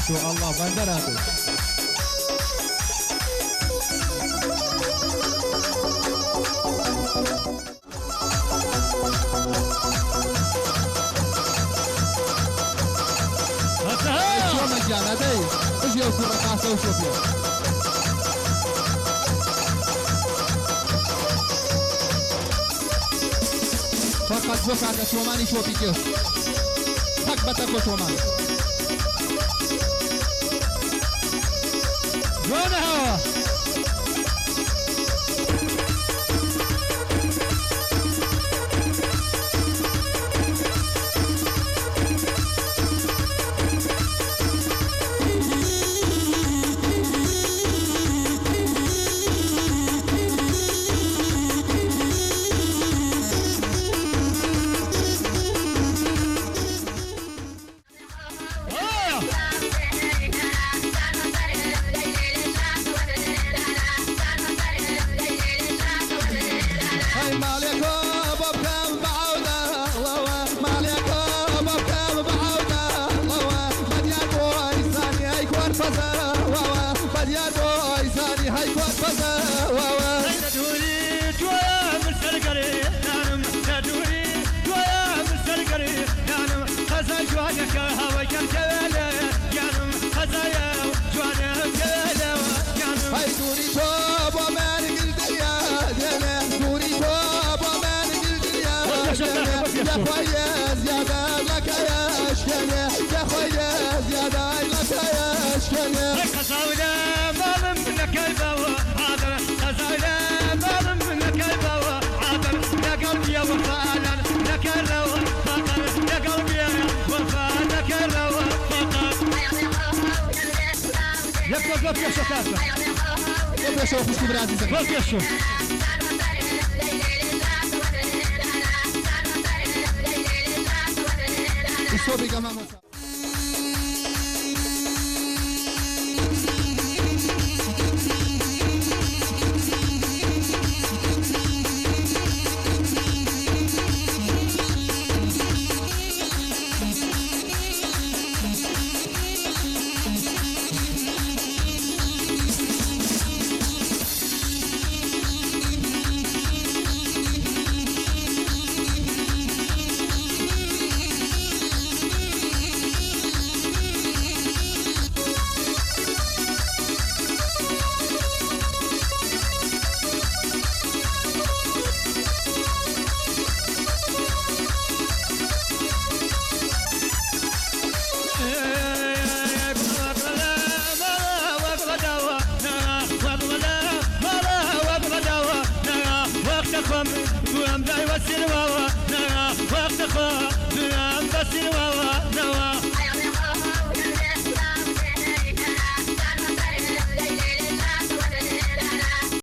راتو الله بنده راتو شو مجانا دي ايش يوصل رقاصة وشوفيا فقط بكرة شوماني شوفي كيف حقبتك وشومان جوانا هوا يا خويا زيادة لك يا اشكالي يا خويا زيادة لك يا اشكالي خزاولة ما منك البوا عادل خزاولة ما منك البوا عادل يا قلبي يا وفاء لك الروا فقر يا قلبي يا وفاء لك الروا فقر لك يا شكاسة لك يا شوف مش برازي لك يا شوف الصوبي كمان دوام دای وسیل واوا نوا وقت خو دوام وسیل واوا نوا